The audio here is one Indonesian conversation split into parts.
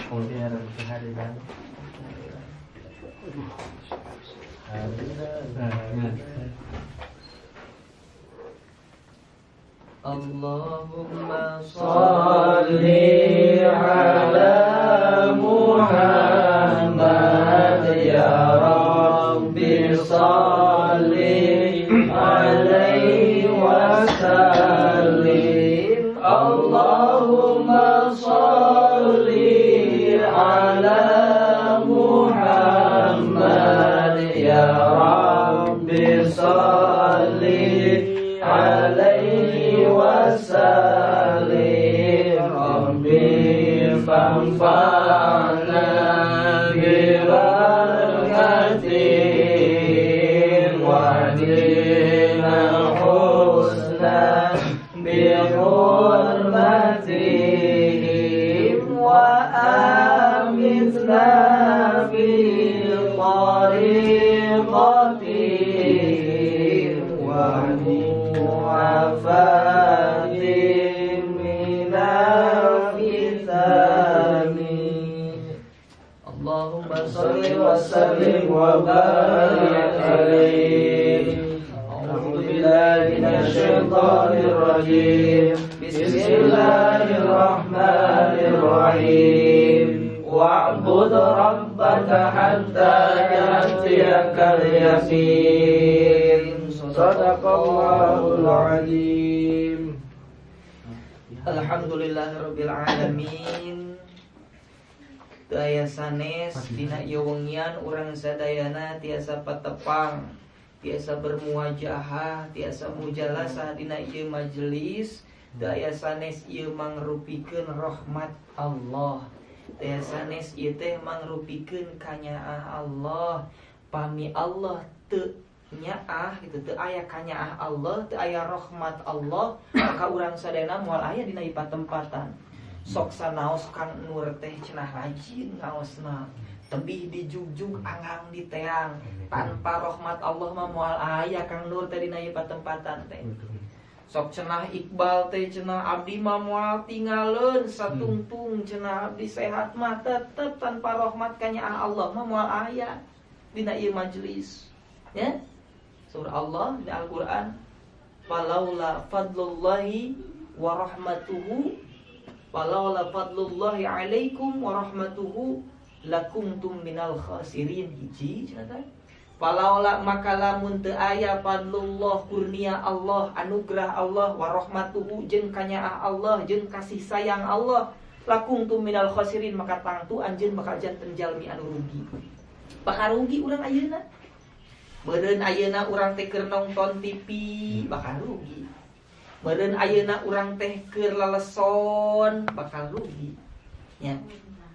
Kemudian kehadiran Allahumma sholli ala Muhammad ya Rabbi sholli alaihi wasallim. Allahumma sholli ala Muhammad ya Rabbi sholli alaihi wasallim. Rabbi fanfa'na bi barakatin wa dinal husna bi hurmatihim wa amitna bi tariqatihim wa mu'afatin minal fitani. Allahumma sholli wa sallim wa barik alaihi. A'udzu billahi minasy syaithanir rajim. Bismillahirrahmanirrahim. Wa'bud rabbaka hatta ya'tiyakal yaqin. Shadaqallahul azim. Alhamdulillahirabbil alamin. Daya sanes dina ieu wengian urang sadayana tiasa patepang, tiasa bermuajahah, tiasa mujalasah dina ieu majelis. Daya sanes ieu mangrupikeun rahmat Allah. Daya sanes ieu teh mangrupikeun kanyaah Allah. Pami Allah teu nyaah gitu, teu aya kanyaah Allah, teu aya rahmat Allah, maka urang sadayana moal aya dina patempatan. Sok sanaos Kang Nur teh cenah rajin ngaosna, tebih dijugjug anggang diteang. Tanpa rahmat Allah mah moal aya Kang Nur teh dina patempatan teh. Sok cenah Iqbal teh cenah abdi mah moal tinggalin satungtung cenah abdi sehat mah tetep tanpa rahmat kanyaah Allah mah moal aya dina ieu majelis. Ya? Surah Allah di Al-Qur'an, "Falaula fadlullahi wa rahmatuhu falaula fadlullahi alaikum wa rahmatuhu lakuntum minal khasirin." Hiji cenah. Falaula maka lamun teu aya fadlullah kurnia Allah, anugerah Allah, wa rahmatuhu jeung kanyaah Allah, jeung kasih sayang Allah, lakuntum minal khasirin maka tangtu anjeun bakal janten jalmi anu rugi. Bakal rugi urang ayeuna. Meureun ayeuna urang teh keur nonton TV bakal rugi. Meureun ayeuna urang teh keur laleson bakal rugi. Ya.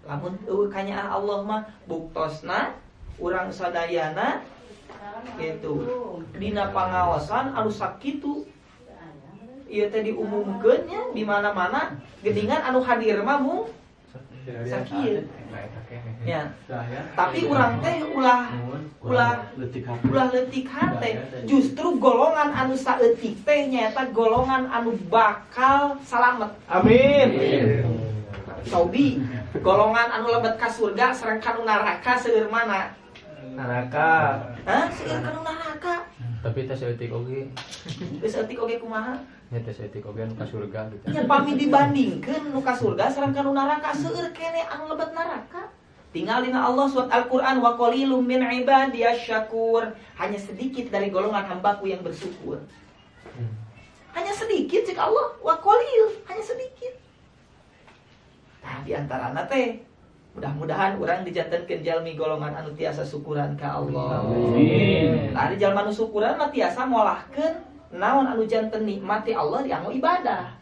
Lamun eueuh kanyaah Allah mah buktosna urang sadayana gitu dina pangaosan anu sakitu ieu teh diumumkeun nya di mana-mana geuningan anu hadir mah mung sakieu ya. Tapi urang teh ulah leutik hate. Justru golongan anu saeutik teh nyaeta golongan anu bakal salamet. Amin. Sobi, golongan anu lebet ka surga sareng kanu neraka seueur mana? neraka. Hah? Seueur kanu neraka. Tapi teh saeutik oge. Geus eutik oge kumaha? Nya teh saeutik oge nu ka surga gitu. Nya pami dibandingkeun nu ka surga sareng kanu neraka seueur kene anu lebet neraka. Tinggal dina Allah surat Al-Qur'an, wa qalilum min ibadiyasy syakur. Hanya sedikit dari golongan hambaku yang bersyukur. Hanya sedikit cek Allah, wa qalil, hanya sedikit. Nah, di antarana teh mudah-mudahan urang dijantenkeun jalmi golongan anu tiasa syukuran ka Allah. Amin. Ari jalma anu syukuran mah tiasa molahkeun naon anu janten nikmati Allah dianggo ibadah.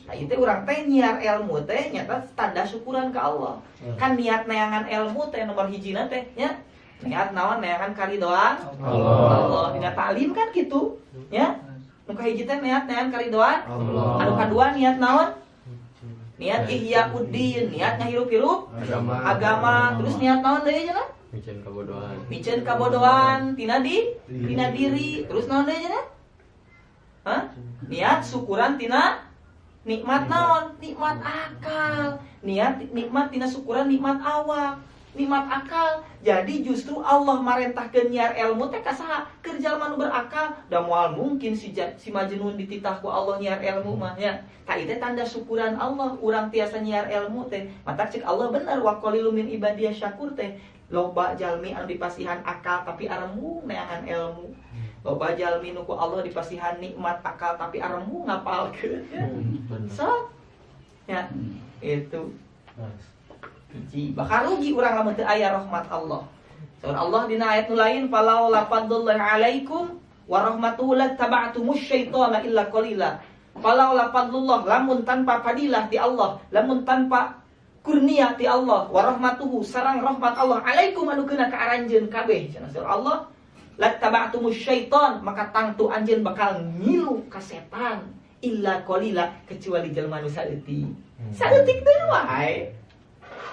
Nah, itu urang teh nyiar ilmu teh nyata tanda syukuran ka Allah. Kan niat neangan ilmu teh nomor hijina teh nya niat naon neangan karidoan Allah. Dina taklim kan gitu, ya. Nu kahiji teh niat neangan karidoan Allah. Anu kadua niat naon? Niat ihya'uddin, niat ngahirup-hirup agama. Terus niat naon deui cenah? Micen kabodohan tina diri. Terus naon deui cenah? Hah? Niat syukuran tina Nikmat naon? Nikmat akal. Nikmat tina syukuran nikmat awak. Nikmat akal. Jadi justru Allah marentahkeun nyiar ilmu teh ka saha? Keur jalma nu berakal. Da moal mungkin si Majnun dititah ku Allah nyiar ilmu mah nya. Ka ieu teh tanda syukuran Allah urang tiasa nyiar ilmu teh. Mata cek Allah bener wa qalilum min ibadiyah syakur teh. Loba jalmi anu dipasihan akal tapi aremu neangan ilmu. Loba jalmi nu ku Allah dipasihan nikmat akal tapi aremu ngapalkeun. Sok. Ya, itu. Hiji, bakal rugi urang lamun teu aya rahmat Allah. Saur Allah dina ayat nu lain falau la fadlullahi alaikum wa rahmatuhu lattaba'tumus syaitana illa qalila. Falau la fadlullah lamun tanpa fadilah di Allah, lamun tanpa kurnia ti Allah wa rahmatuhu sareng rahmat Allah alaikum anu keuna ka aranjeun kabeh cenah saur Allah lattaba'tumus syaitan maka tangtu anjeun bakal ngilu ka setan illa qalila kecuali jalma nu saeutik. Saeutik teh wae.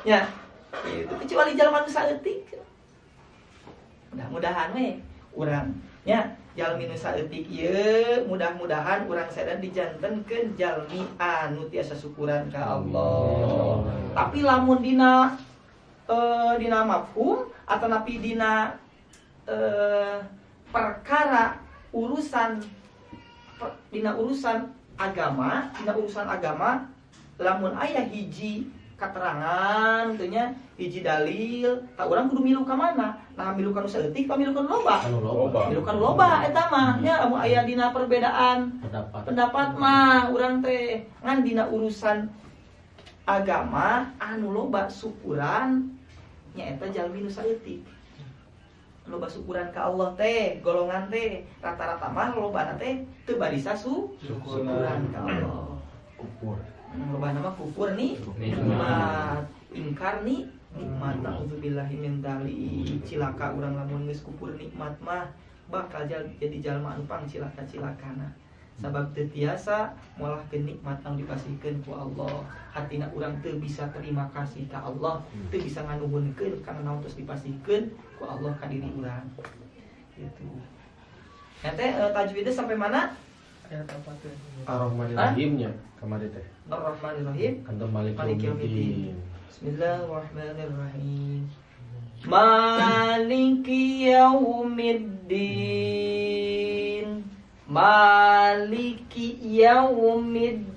Ya, itu kecuali jalma nu saeutik. Mudah-mudahan we urang nya jalmi nu saeutik ieu mudah-mudahan urang sadar dijantenkeun jalmi anu tiasa syukuran ka Allah. Tapi lamun dina mafhum atau napi dina perkara dina urusan agama lamun aya hiji katerangan tentunya hiji dalil tak urang kudu milu ka mana nah milu ka nu saeutik pa milu ka nu loba milu ka nu loba eta mah nya lamun aya dina perbedaan pendapat mah urang teh ngan dina urusan agama anu loba syukuran nya eta jalmi nu saeutik loba syukuran ka Allah teh golongan teh rata-rata mah lobana teh teu barisa syukuran ka Allah kufur loba nama kufur nih nikmat ingkar nih nikmat nauzubillahi min dzalik cilaka urang lamun geus kufur nikmat mah bakal jadi jalma anu pangcilaka-cilakana sabab teu tiasa molahkeun nikmat anu dipasihkeun ku Allah hatina urang teu bisa terima kasih ka Allah teu bisa nganuhunkeun kana naon tos dipasihkeun ku Allah ka diri urang gitu. Nanti tajwidnya sampai mana? Ar-Rahmanir-Rahimnya kemarin teh. Ar-Rahmanir-Rahim. Kantor Malik Yaumiddin. Bismillahirrahmanirrahim. Maliki yaumiddin. Maliki yaumiddin.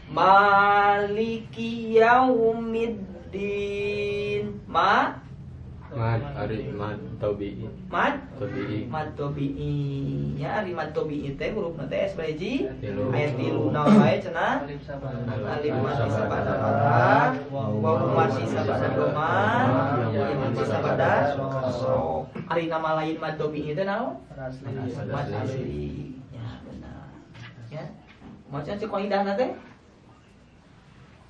Maliki yaumiddin. Mad tabi'i. Mad tabi'i. Ya ari mad tabi'i teh hurufna teh SBJ ayat 3 naon bae cenah alif masih sabada fathah waw masih sabada doma ya masih sabada so ari nama lain mad tabi'i teh naon mad asli ya benar ya macan si qaidahna teh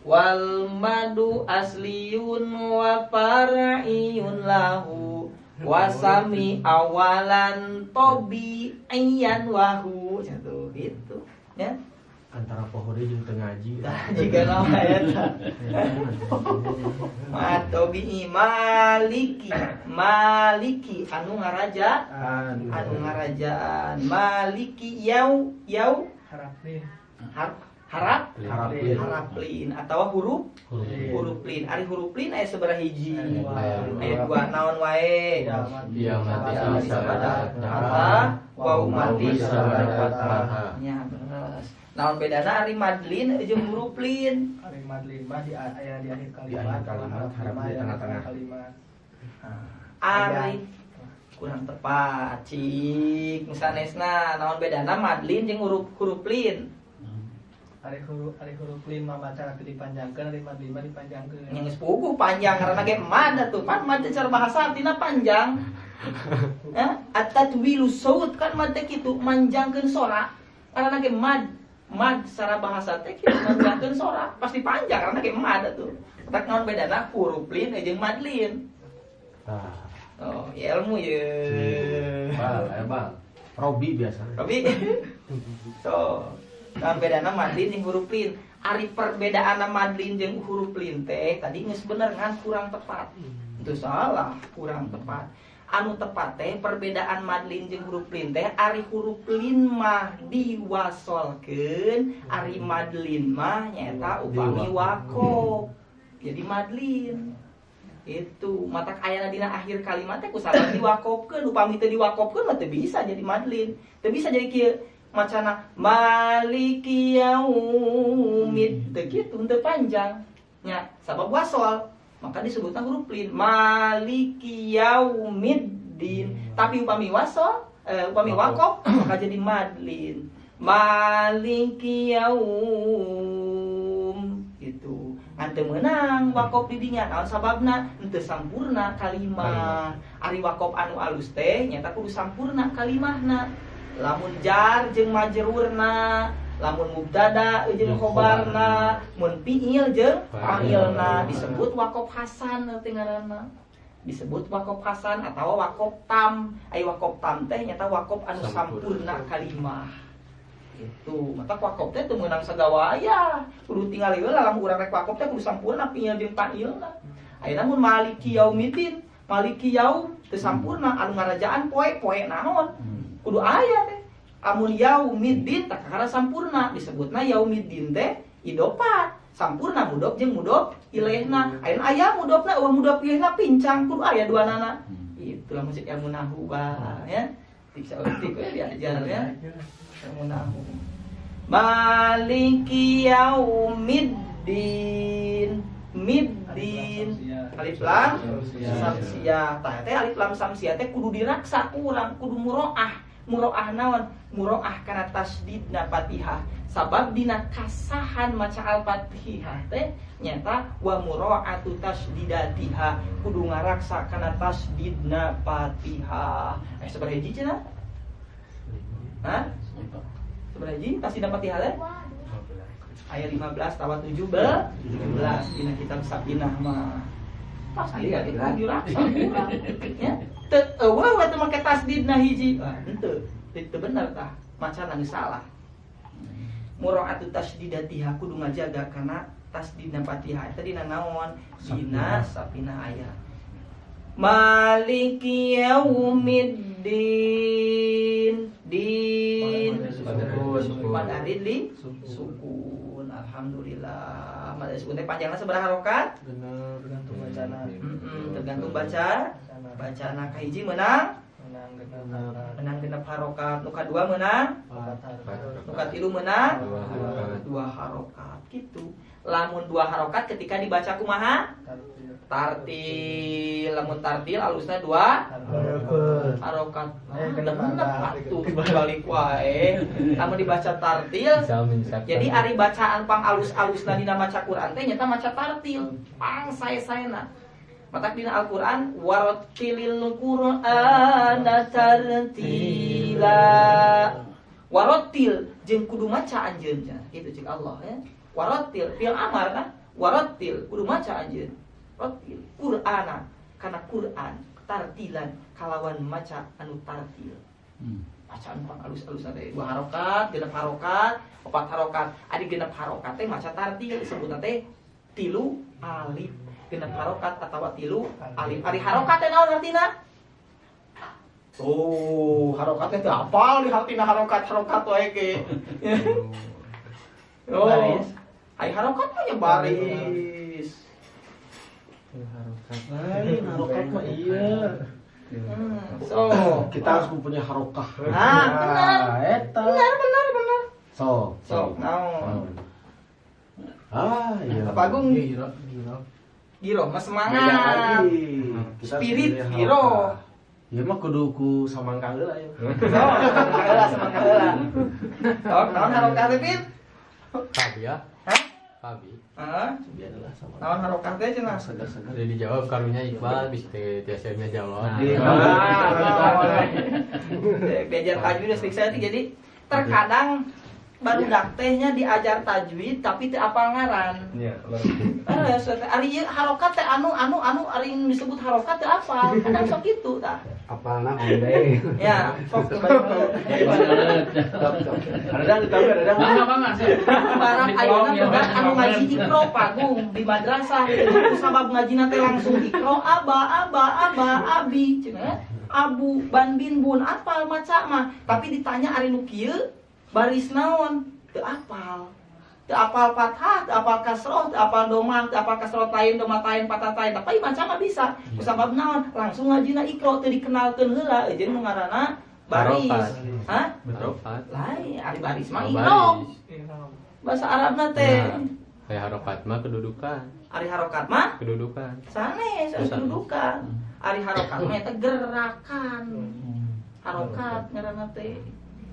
wal madu asliyun wa far'iyun lahu wasami awalan tabi'iyyan wahu jatuh gitu ya Antara pohori jeung teu ngaji. Jika nama eta matobi'i maliki anu ngarajaan maliki yau haraplin atau huruf lin. Ari huruf lin aya sabaraha hiji? Aya dua. Naon wae? Iya mati sabada wa mati sabada fathah. Nya beres. Naon bedana ari madlin jeung huruf lin? Ari madlin mah aya di akhir kalimat harap di tengah-tengah kalimat. Ari kurang tepat. Cik misanesna naon bedana madlin jeung huruf lin? Ari huruf lin mah baca dipanjangkeun, ari madlin mah dipanjangkeun. Yang geus puguh panjang karena ge mad atuh. Pan mad cara bahasa artina panjang. Ya, at-tatwilu saut kan mad teh kitu manjangkeun sora. Karena ge mad secara bahasa teh kitu manjangkeun sora, pasti panjang karena ge mad atuh. Tak naon bedana huruf lin jeung madlin. Oh, ya ilmu ye. Bang. Robi biasa. Robi. So, kan bedana madlin jeung huruf lin. Ari perbedaan madlin jeung huruf lin teh tadi geus bener ngan kurang tepat. Itu salah, kurang tepat. anu tepat teh perbedaan madlin jeung huruf lin teh ari huruf lin mah diwasolkeun, ari madlin mah nyaeta upami wakof. Jadi madlin. Itu matak ayana dina akhir kalimat teh kusaha diwakofkeun, upami teu diwakofkeun mah teu bisa jadi madlin. Teu bisa jadi kieu macana maliki yaumid teu kitu teu panjang. Nya sabab wasol maka disebutnya huruf lin maliki yaumiddin. Tapi upami wasol upami wakof maka jadi madlin maliki yaum gitu. Ante menang wakof di dinya naon sababna henteu sampurna kalimah. Ari wakof anu alus teh nyata kudu sampurna kalimahna. Lamun jar jeung majrurna, lamun mubtada jeung khobarna, mun fiil jeung fa'ilna disebut wakof hasan teh ngaranna. Disebut wakof hasan atawa wakof tam. Ai wakof tam teh nyata wakof anu sampurna kalimah. Itu mata wakof teh teu meunang sagawaya. Kudu tingali heula lamun urang rek wakof teh kudu sampurna fiil jeung fa'ilna. Ayeuna mun maliki yaumiddin, maliki yaum teu sampurna anu ngarajaan poe naon? Kudu aya teh. Amun yaumiddin tak kakara sampurna disebutna yaumiddin teh idofat. Sampurna mudhof jeung mudhof ilaihna. Ayeuna aya mudhofna eueuh mudhof ilaihna pincang kudu aya duanana. Itulah musik ilmu nahwu ya. Tik diajar ya. Ilmu nahwu. Maliki yaumiddin. Middin alif lam samsiah. Tah teh alif lam samsiah teh kudu diraksa urang, kudu muroah. Muroah naon? Muroah kana tasdidna Fatihah. Sabab dina kasahan maca al-Fatihah teh nyata wa muroatu tasdidatiha, kudu ngaraksa kana tasdidna Fatihah. Sabaraha hiji cenah? Hah? Sabaraha hiji tasdidna Fatihah teh? Ayat 15 tawa 17 dina kitab Sakinah mah. Pasti lagi raksa urang. Ya. Teu eueuh teh make tasdidna hiji. Henteu. Teu bener tah. Macana geus salah. Muraatu tasdidatiha kudu ngajaga kana tasdidna Fatihah. Eta dina naon? Dina sapina ayat. Maliki yaumiddin. Din. Madarid li sukun. Alhamdulillah. Madarid sukun teh panjangna sabaraha harokat? Tergantung bacana. Tergantung bacana kahiji menang genep harokat, nu kadua menang nu katilu menang dua harokat gitu. Lamun dua harokat ketika dibaca kumaha? Tartil. Lamun tartil alusna dua harokat. Genep atuh balik wae. Lamun dibaca tartil jadi ari bacaan pang alus-alusna dina maca Quran teh nyata maca tartil pang sae-saena. Matak dina Al-Quran warattilil Qur'ana tartila. Warattil jeung kudu maca anjeun cenah. Kitu ceuk Allah ya. Warattil fi'il amar kan? Warattil kudu maca anjeun. Rattil Qur'ana kana Quran tartilan kalawan maca anu tartil. Bacaan pang alus-alus teh dua harokat, genep harokat, opat harokat. Ari genep harokat teh maca tartil disebutna teh tilu alif. Genep harokat atawa tilu alif. Ari harokat teh naon artina? Oh, harokat teh teu apal di hartina harokat wae ge. Oh, ari harokat mah nya baris. Harokat mah iya. So, Kita harus mempunyai harokah. benar. Eta. Benar. So, naon? iya. Apa Agung? Giro, mas semangat. Spirit giro. Ya mah kudu ku samangka heula ya. Semangat heula. Naon harokat teh, Pin? Fabi ya? Hah? Fabi. Heeh. Biarlah sama. Naon harokat teh cenah? Segar-segar. Udah dijawab karunya Iqbal, bisa tiasnya jawab. Belajar tajwid dan fikih jadi terkadang barudak tehnya diajar tajwid tapi teu apal ngaran. Iya, Ari ieu harokat teh anu ari disebut harokat teu apal. Kadang sok kitu tah. Apalna onde. Ya, sok teu balik. Ada. Barang ayeuna budak anu ngaji Iqra pagung di madrasah. Itu sabab ngajina teh langsung Iqra aba abi cenah. abu ban bin bun apal maca mah, tapi ditanya ari nu kieu baris naon teu apal. Teu apal fathah, teu apal kasroh, teu apal domah, teu apal kasroh tain, domah tain, fathah tain, tapi maca mah bisa. Kusabab naon? Langsung ngajina ikro teu dikenalkeun heula, jeung nu ngaranna baris. Hah? Harokat. Lain, ari baris mah Oh, ikro. baris. Bahasa Arabna teh. Nah, kayak harokat mah kedudukan. Ari harokat mah Kedudukan. sanes anu kedudukan. Ari harokat mah eta gerakan. Harokat ngaranna teh.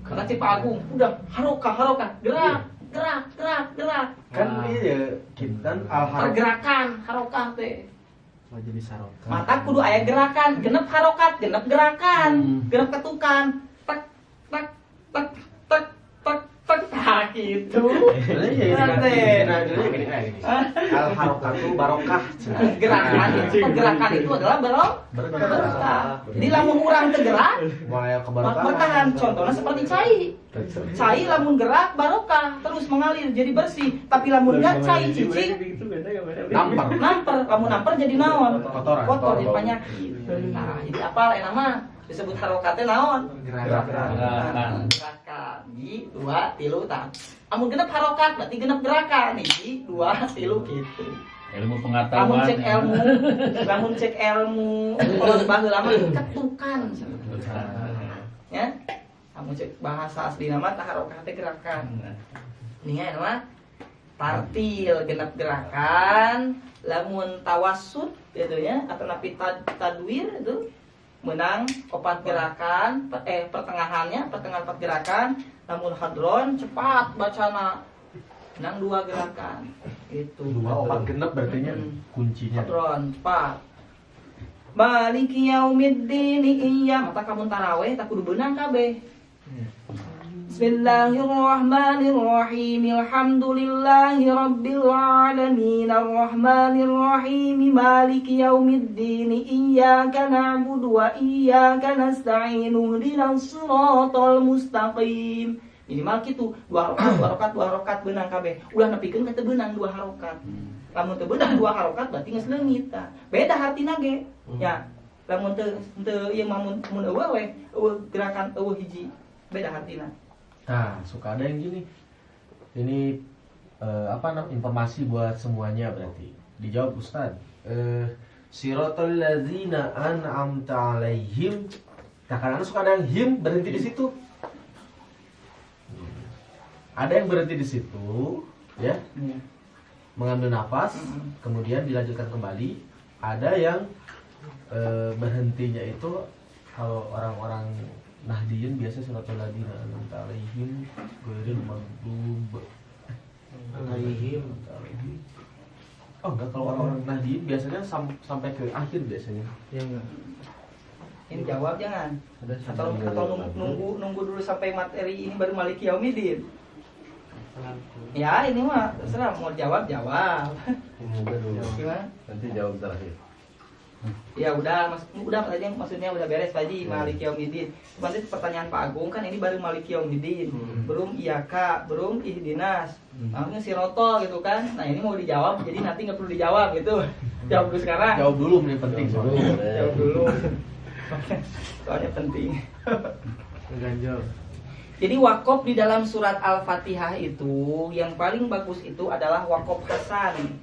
Karena si Pak Agung udah harokat, gerak, gerak. Kan iya kita kan Pergerakan harokat teh. majelis harokat. Mata kudu aya gerakan, genep harokat, genep gerakan, genep ketukan. Tak tak tak tak tak tak tak gitu. Al harokat itu barokah. Gerakan itu adalah barokah. Jadi lamun urang teu gerak, Mulai keberkahan. bertahan. Contohnya seperti cai. Cai lamun gerak barokah, terus mengalir jadi bersih. Tapi lamun enggak cai cicing Nampar. lamun namper jadi naon? Kotoran. Kotor jadi penyakit. Nah, jadi apal enak mah disebut harokatnya naon? Gerakan. Di 2 3 tah. Amun genep harokat berarti genep gerakan. Hiji 2 3 gitu. Ilmu Lamun pengetahuan. cek ilmu, kalau baheula mah ketukan. Ya. Lamun cek bahasa asli nama tah harokat teh gerakan. Nih mah tartil genep gerakan, lamun tawassut gitu ya atau napi tadwir itu menang 4 gerakan, pertengahan 4 gerakan, lamun hadron cepat bacana menang 2 gerakan. Itu 4 genep berarti nya kuncinya. hadron cepat. Maliki yaumiddin iya mata kamu taraweh tak kudu beunang kabeh. Bismillahirrahmanirrahim. Alhamdulillahi rabbil alamin. Arrahmanirrahim. Maliki yaumiddin. Iyyaka na'budu wa iyyaka nasta'in. Ihdinas siratal mustaqim. Minimal kitu 2 harokat beunang kabeh. Ulah nepikeun ka teu beunang 2 harokat. Lamun teu beunang 2 harokat berarti geus leungit tah. Beda hartina ge. Ya. Lamun teu ieu mah mun eueuh we, gerakan eueuh hiji. Beda hartina. Nah, suka ada yang gini. Ini informasi buat semuanya berarti. Dijawab Ustaz. Siratal ladzina an'amta 'alaihim. Nah, kadang suka ada yang him berhenti di situ. Ada yang berhenti di situ, ya. Mengambil nafas, kemudian dilanjutkan kembali. Ada yang berhentinya itu kalau orang-orang Nahdien biasa siratal ladzina an'amta 'alaihim ghairil maghdub 'alaihim. Oh enggak, kalau orang-orang Nahdien biasanya sampai ke akhir biasanya. Ya enggak. Ini jawab jangan. Atau nunggu dulu sampai materi ini baru Maliki Yaumiddin. Ya ini mah terserah mau jawab. Gimana? Nanti jawab terakhir. Ya udah tadi maksudnya udah beres tadi Maliki Yaumiddin. Nanti pertanyaan Pak Agung kan ini baru Maliki Yaumiddin. Belum iyaka, belum ihdinas. Namanya sirotol gitu kan. Nah ini mau dijawab jadi nanti nggak perlu dijawab gitu. Jawab dulu sekarang. Jawab dulu, ini penting soalnya. Jawab dulu. Soalnya penting. Ganjol. Jadi wakaf di dalam surat Al-Fatihah itu yang paling bagus itu adalah wakaf hasan.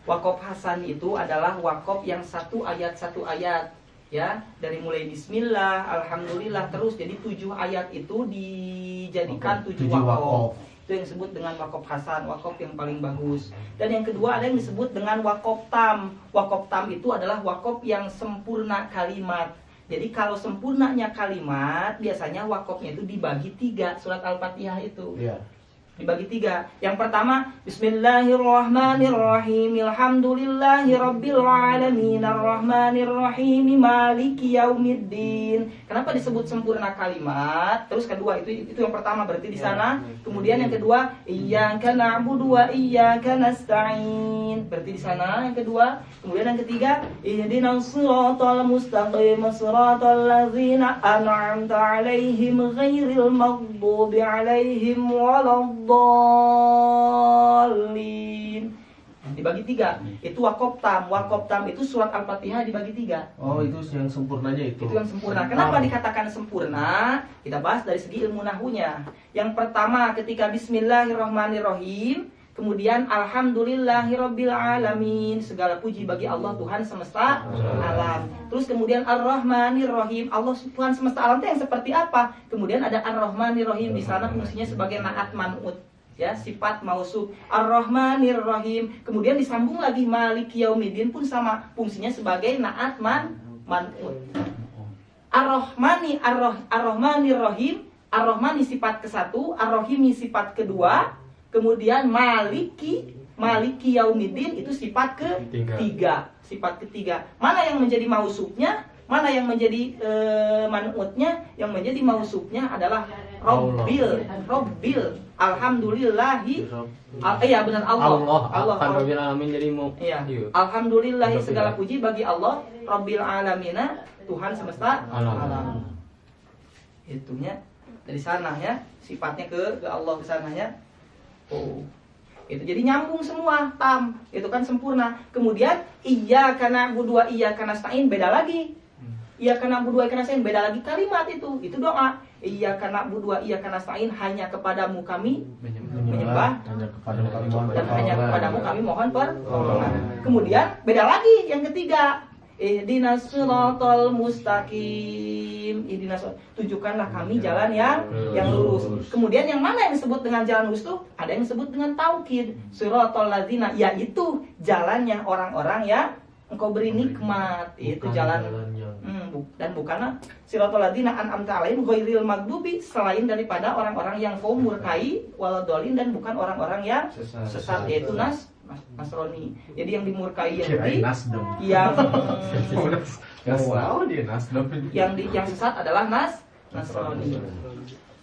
Wakaf hasan itu adalah wakaf yang satu ayat ya, dari mulai bismillah, alhamdulillah terus jadi 7 ayat itu dijadikan 7 wakaf. Itu yang disebut dengan wakaf hasan, wakaf yang paling bagus. Dan yang kedua ada yang disebut dengan wakaf tam. Wakaf tam itu adalah wakaf yang sempurna kalimat. Jadi kalau sempurnanya kalimat biasanya wakafnya itu dibagi 3 surat Al-Fatihah itu. Iya. Dibagi 3. Yang pertama, Bismillahirrahmanirrahim. Alhamdulillahirabbil alamin. Arrahmanirrahim. Maliki yaumiddin. Kenapa disebut sempurna kalimat? Terus kedua itu yang pertama berarti di sana. Kemudian yang kedua, Iyyaka na'budu wa iyyaka nasta'in. Berarti di sana yang kedua. Kemudian yang ketiga, Ihdinas siratal mustaqim. Siratal ladzina an'amta 'alaihim ghairil maghdubi 'alaihim waladdallin. dibagi 3. Itu wakop tam. Wakop tam itu surat Al-Fatihah dibagi 3. Oh, itu yang sempurnanya itu. Itu yang sempurna. Kenapa dikatakan sempurna? Kita bahas dari segi ilmu nahunya. Yang pertama ketika Bismillahirrahmanirrahim, kemudian Alhamdulillahirabbil alamin, segala puji bagi Allah Tuhan semesta alam. Terus kemudian Ar-Rahmanirrahim, Allah Tuhan semesta alam itu yang seperti apa? Kemudian ada Ar-Rahmanirrahim, di sana fungsinya sebagai naat man'ut, ya, sifat mausuf. Ar-Rahmanirrahim, kemudian disambung lagi Maliki Yaumiddin pun sama, fungsinya sebagai naat man'ut. Ar-Rahmanirrahim, Ar-Rahmani sifat ke-1, Ar-Rahimi sifat kedua, kemudian Maliki Yaumiddin itu sifat ketiga. Sifat ketiga. Mana yang menjadi mausufnya? Mana yang menjadi man'utnya? Yang menjadi mausufnya adalah Rabbil. Alhamdulillahi. Iya benar, Allah. Rabbil alamin jadi mau. Iya. Alhamdulillahi, segala puji bagi Allah Rabbil alamina, Tuhan semesta alam. Itunya dari sana ya, sifatnya ke Allah ke sananya. Oh, itu jadi nyambung semua, tam, itu kan sempurna. Kemudian iyyaka na'budu wa iyyaka nasta'in, beda lagi. Iyyaka na'budu wa iyyaka nasta'in, beda lagi kalimat itu doa. Iyyaka na'budu wa iyyaka nasta'in, hanya kepadamu kami menyembah, dan hanya kepadamu kami mohon pertolongan. Kemudian beda lagi yang ketiga, ihdinas siratal mustaqim, tunjukkanlah kami jalan yang lurus. Kemudian yang mana yang disebut dengan jalan lurus tuh? Ada yang disebut dengan taukid, siratal ladzina, yaitu jalannya orang-orang yang engkau beri nikmat. Itu jalan dan bukanlah siratal ladzina an'amta alaihim ghairil maghdubi, selain daripada orang-orang yang kau murkai, waladhdallin, dan bukan orang-orang yang sesat, yaitu Nasrani. Jadi yang dimurkai Yahudi, yang sesat adalah Nasrani.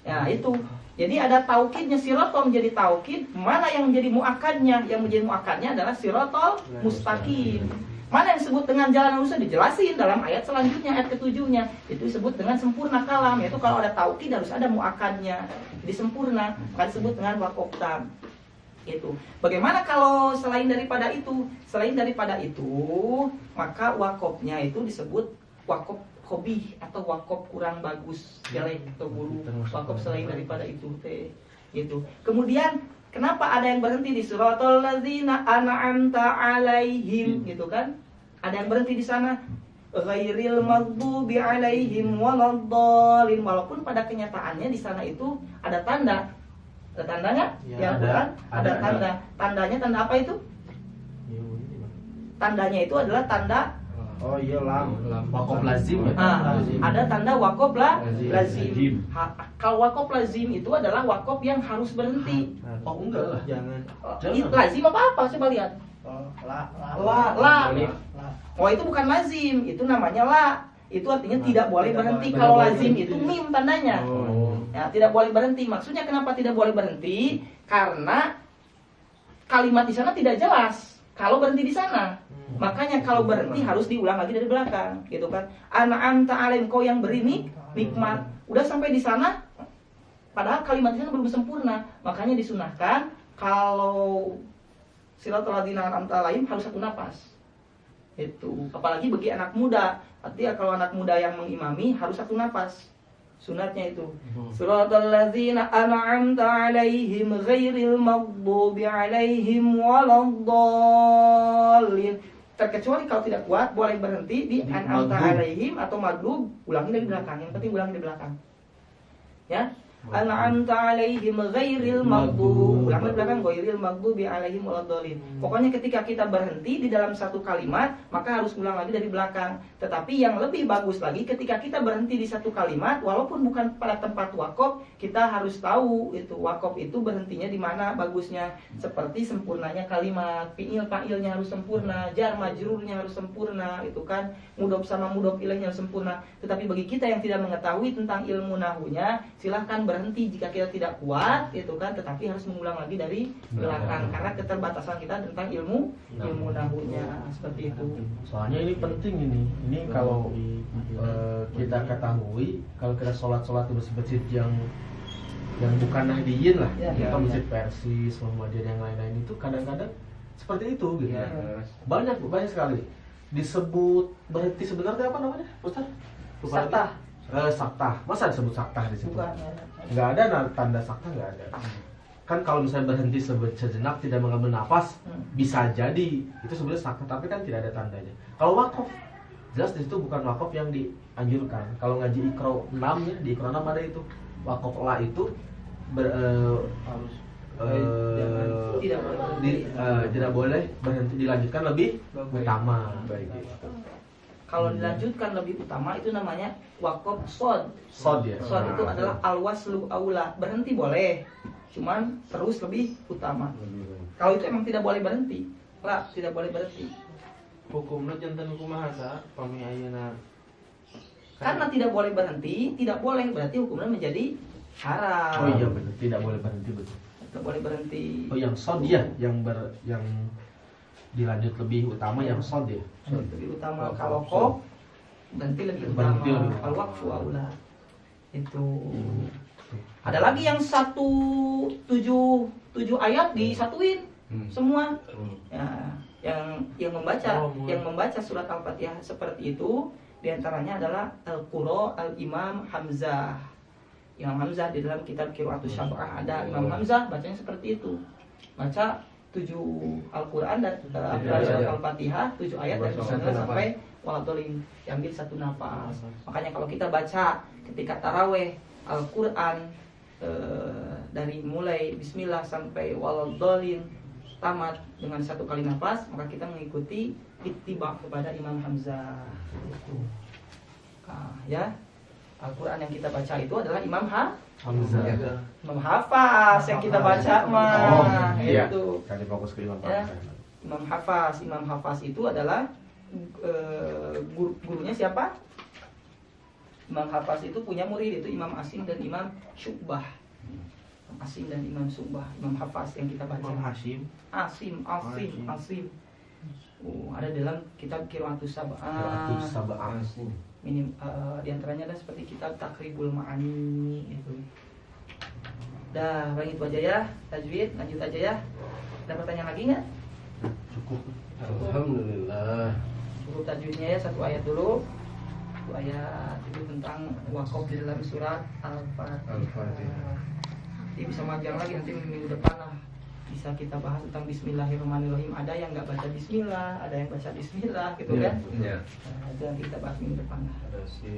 Ya, itu. Jadi ada taukidnya, siratal menjadi taukid. Mana yang menjadi muakadnya? Yang menjadi muakadnya adalah siratal mustaqim. Mana yang disebut dengan jalan lurus dijelasin dalam ayat selanjutnya, ayat ke-7-nya. Itu disebut dengan sempurna kalam, yaitu kalau ada taukid harus ada muakadnya. Jadi sempurna, maka disebut dengan waqaf tam. Itu. Bagaimana kalau selain daripada itu? Selain daripada itu, maka wakofnya itu disebut wakof khobih atau wakof kurang bagus, jelek atau buruk. Wakof selain daripada itu teh. Gitu. Kemudian kenapa ada yang berhenti di siratal ladzina an'amta alaihim, gitu kan? Ada yang berhenti di sana. Ghairil maghdubi alaihim waladdallin, walaupun pada kenyataannya di sana itu ada tanda. Ada tanda nggak? Ya, bukan? Ada tanda. Tandanya tanda apa itu? Tandanya itu adalah tanda. Oh iya, waqaf lazim ya. Ada tanda waqaf lazim. Kalau waqaf lazim itu adalah waqaf yang harus berhenti. Oh enggak lah. Jangan. Lazim apa? Coba lihat. La. Oh itu bukan lazim, itu namanya la. Itu artinya tidak boleh berhenti. Kalau lazim itu mim tandanya. Ya, tidak boleh berhenti. Maksudnya kenapa tidak boleh berhenti? Karena kalimat di sana tidak jelas. Kalau berhenti di sana, makanya kalau berhenti harus diulang lagi dari belakang, gitu kan? An'amta alaihim, kau yang beri nikmat. Udah sampai di sana, padahal kalimat di sana belum sempurna. Makanya disunahkan kalau siratal ladzina an'amta alaihim harus satu napas. Itu. Apalagi bagi anak muda. Artinya kalau anak muda yang mengimami harus satu napas. Sunatnya itu. Siratal ladzina an'amta alaihim ghairil maghdubi alaihim waladdallin. Terkecuali kalau tidak kuat boleh berhenti di an'amta alaihim atau maghdub, ulangi dari belakang. Yang penting ulangi dari belakang. Ya. An'amta alaihim ghairil maghdub, ulangi dari belakang, ghairil maghdubi alaihim waladdallin. Pokoknya ketika kita berhenti di dalam satu kalimat, maka harus ulang lagi dari belakang. Tetapi yang lebih bagus lagi ketika kita berhenti di satu kalimat, walaupun bukan pada tempat wakaf, kita harus tahu itu wakaf itu berhentinya di mana bagusnya. Seperti sempurnanya kalimat, fi'il fa'ilnya harus sempurna, jar majrurnya harus sempurna, itu kan mudhof sama mudhof ilaihnya harus sempurna. Tetapi bagi kita yang tidak mengetahui tentang ilmu nahunya, silahkan berhenti jika kita tidak kuat, itu kan, tetapi harus mengulang lagi dari belakang karena keterbatasan kita tentang ilmu nahunya, seperti itu. Soalnya ini penting ini kalau kita ketahui, kalau kita sholat di masjid-masjid yang bukan nahdiyin lah, Ya, kita masjid Persis, Muhammadiyah yang lain-lain itu kadang-kadang seperti itu gitu. Iya. Banyak sekali. Disebut berhenti sebenarnya apa namanya, Ustaz? Lupa lagi. Sakta. Sakta. Masa disebut sakta di situ? Bukan. Nggak ada tanda sakta, nggak ada. Kan kalau misalnya berhenti sejenak tidak mengambil nafas, bisa jadi itu sebenarnya sakta, tapi kan tidak ada tandanya. Kalau wakaf, jelas di situ bukan wakaf yang dianjurkan. Kalau ngaji Iqra 6 ya, di Iqra 6 ada itu wakaf la itu Harus Tidak boleh. tidak boleh berhenti, dilanjutkan lebih utama. Baik gitu. Kalau dilanjutkan lebih utama itu namanya wakaf sod. Sod ya. Sod itu adalah alwaslu aula. Berhenti boleh, cuman terus lebih utama. Kalau itu emang tidak boleh berhenti, lah tidak boleh berhenti. Hukumnya jantan hukum hasa pami ayeuna. Karena tidak boleh berhenti, tidak boleh berarti hukumnya menjadi haram. Oh iya betul, tidak boleh berhenti, betul. Tidak boleh berhenti. Oh yang sod ya, yang dilanjut lebih utama yang sod ya. Lebih utama. Kalau kok berhenti lebih utama. Berhenti lebih utama. Al waqfu aula. Itu. Ada lagi yang 7 ayat disatuin semua. Ya, yang membaca surat Al-Fatihah seperti itu diantaranya adalah Al-Qurra Al-Imam Hamzah. Imam Hamzah di dalam kitab Qiraatus Sab'ah ada Imam Hamzah bacanya seperti itu. Baca 7 Al-Qur'an dan surat Al-Fatihah 7 ayat dari sana sampai waladhdallin, diambil satu nafas. Makanya kalau kita baca ketika taraweh Al-Qur'an dari mulai bismillah sampai waladhdallin tamat dengan satu kali nafas, maka kita mengikuti ittiba kepada Imam Hamzah. Itu. Nah, ya. Al-Quran yang kita baca itu adalah Imam Hamzah. Imam Hafaz yang kita baca mah. Iya. Itu. Kali fokus ke Imam Ya. Hamzah. Imam Hafaz itu adalah gurunya siapa? Imam Hafaz itu punya murid, itu Imam Asim dan Imam Syu'bah. Imam Asim dan Imam Syu'bah. Imam Hafaz yang kita baca. Imam Hasim. Asim. Ada dalam kitab Qiraatus Sab'ah. Minim diantaranya adalah seperti kitab Takribul Ma'ani itu. Dah, paling itu aja ya. Tajwid, lanjut aja ya. Ada pertanyaan lagi nggak? Cukup. Alhamdulillah. Cukup tajwidnya ya, satu ayat dulu. Satu ayat itu tentang wakaf di dalam surat Al-Fatihah. Nanti bisa majang lagi nanti minggu depan lah. Bisa kita bahas tentang Bismillahirrahmanirrahim. Ada yang nggak baca Bismillah, ada yang baca Bismillah gitu kan? Iya. Nah, itu nanti kita bahas minggu depan lah. Ada sih.